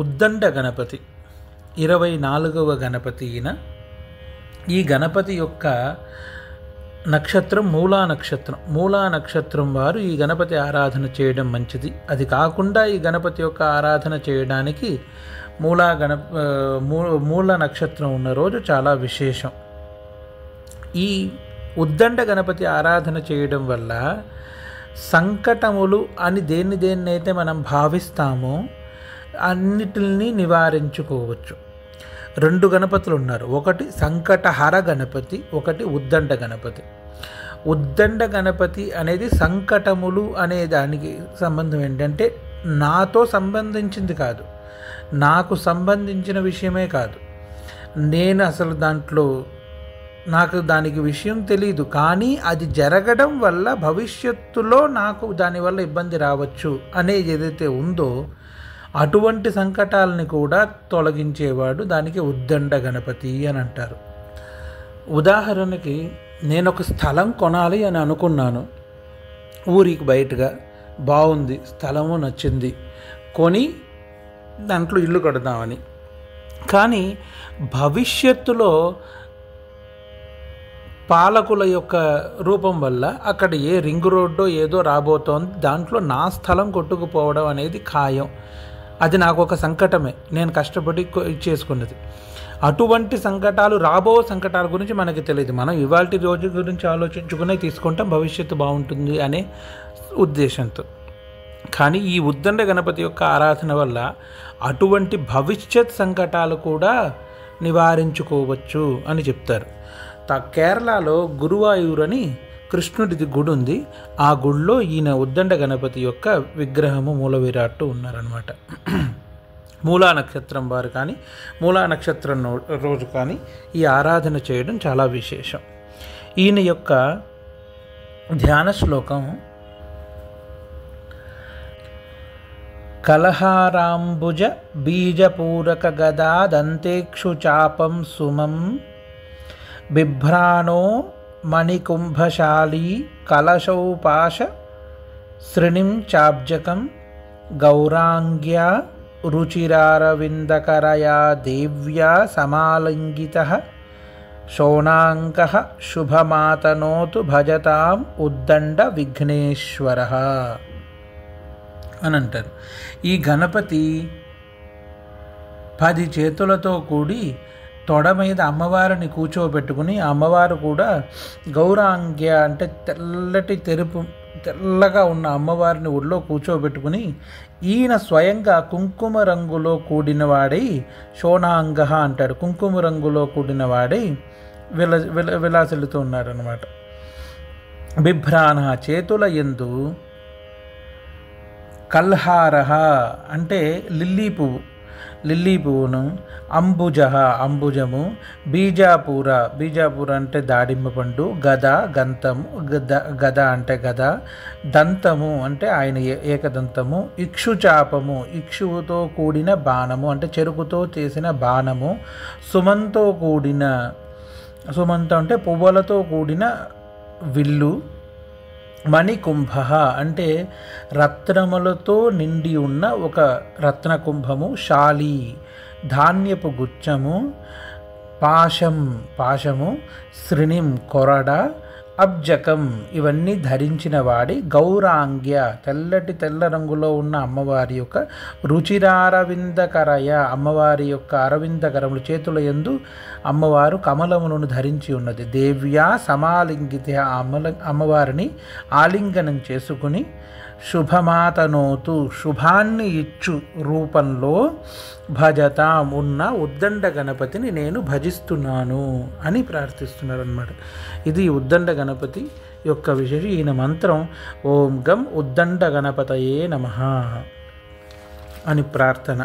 ఉద్దండ గణపతి 24వ గణపతి ఈయన. ఈ గణపతి యొక్క నక్షత్రం మూలా నక్షత్రం. మూలా నక్షత్రం వారు ఈ గణపతి ఆరాధన చేయడం మంచిది. అది కాకుండా ఈ గణపతి యొక్క ఆరాధన చేయడానికి మూల నక్షత్రం ఉన్న రోజు చాలా విశేషం. ఈ ఉద్దండ గణపతి ఆరాధన చేయడం వల్ల సంకటములు అని దేన్నైతే మనం భావిస్తామో అన్నిటిని నివారించుకోవచ్చు. 2 గణపతులు ఉన్నారు. ఒకటి సంకటహర గణపతి, ఒకటి ఉద్దండ గణపతి. ఉద్దండ గణపతి అనేది సంకటములు అనే దానికి సంబంధం ఏంటంటే నాతో సంబంధించింది కాదు, నాకు సంబంధించిన విషయమే కాదు. నేను అసలు నాకు దానికి విషయం తెలీదు, కానీ అది జరగడం వల్ల భవిష్యత్తులో నాకు దానివల్ల ఇబ్బంది రావచ్చు అనేది ఏదైతే ఉందో అటువంటి సంకటాలని కూడా తొలగించేవాడు దానికి ఉద్దండ గణపతి అని అంటారు. ఉదాహరణకి నేను ఒక స్థలం కొనాలి అని అనుకున్నాను. ఊరికి బయటగా బాగుంది, స్థలము నచ్చింది, కొని దాంట్లో ఇల్లు కడదామని. కానీ భవిష్యత్తులో పాలకుల యొక్క రూపం వల్ల అక్కడ ఏ రింగ్ రోడ్డో ఏదో రాబోతోంది, దాంట్లో నా స్థలం కొట్టుకుపోవడం అనేది ఖాయం. అది నాకు ఒక సంకటమే, నేను కష్టపడి చేసుకున్నది. అటువంటి సంకటాలు, సంకటాల గురించి మనకి తెలియదు. మనం ఇవాల్టి రోజు గురించి ఆలోచించుకునే తీసుకుంటాం, భవిష్యత్తు బాగుంటుంది అనే ఉద్దేశంతో. కానీ ఈ ఉద్దండ గణపతి యొక్క ఆరాధన వల్ల అటువంటి భవిష్యత్ సంకటాలు కూడా నివారించుకోవచ్చు అని చెప్తారు. కేరళలో గురువాయూర్ అని కృష్ణుడిది గుడి ఉంది. ఆ గుడిలో ఈయన ఉద్దండ గణపతి యొక్క విగ్రహము మూల విరాట్టు ఉన్నారనమాట. మూలా నక్షత్రం వారు కానీ మూలా నక్షత్రం రోజు కానీ ఈ ఆరాధన చేయడం చాలా విశేషం. ఈయన యొక్క ధ్యాన శ్లోకం కలహారాంబుజ బీజపూరక గదా దంతేక్షు చాపం సుమం బిభ్రాణో మణికుంభశాలీ కలశౌపాశ శ్రిణిం చాబ్జకం గౌరాంగ్యా రుచిరారవిందకరయా దేవ్యా సమాలింగితః శోణాంకః శుభమాతనోతు భజతాం ఉద్దండ విఘ్నేశ్వరః అని అంటారు. ఈ గణపతి 10 చేతులతో కూడి తొడ మీద అమ్మవారిని కూర్చోబెట్టుకుని, అమ్మవారు కూడా గౌరాంగ్య అంటే తెల్లగా ఉన్న అమ్మవారిని ఒళ్ళో కూర్చోబెట్టుకుని ఈయన స్వయంగా కుంకుమ రంగులో కూడిన వాడై, శోణాంగ అంటాడు, కుంకుమ రంగులో కూడిన వాడై విలాసిల్లుతూ ఉన్నారనమాట. బిభ్రాణ చేతుల యందు కల్హార అంటే లిల్లీ పువ్వును, అంబుజము, బీజాపూర అంటే దాడిమ్మ పండు, గద అంటే గద, దంతము అంటే ఆయన ఏకదంతము, ఇక్షుచాపము ఇక్షువుతో కూడిన బాణము అంటే చెరుకుతో చేసిన బాణము, సుమంతం అంటే పువ్వులతో కూడిన విల్లు, మణికుంభ అంటే రత్నములతో నిండి ఉన్న ఒక రత్నకుంభము, శాలి ధాన్యపు గుచ్చము, పాశము శ్రిణిం కొరడ, అబ్జకం ఇవన్నీ ధరించిన వాడి గౌరాంగ్య తెల్ల రంగులో ఉన్న అమ్మవారి యొక్క రుచిరారవిందకరయ అమ్మవారి యొక్క అరవిందకరములు చేతుల యందు అమ్మవారు కమలములను ధరించి ఉన్నది. దేవ్యా సమాలింగిత అమ్మవారిని ఆలింగనం చేసుకుని శుభమాతనోతు శుభాన్ని ఇచ్చు రూపంలో భజతాం ఉన్న ఉద్దండ గణపతిని నేను భజిస్తున్నాను అని ప్రార్థిస్తున్నారు అన్నమాట. ఇది ఉద్దండ గణపతి యొక్క విశేషం. ఈయన మంత్రం ఓం గం ఉద్దండ గణపతయే నమః అని ప్రార్థన.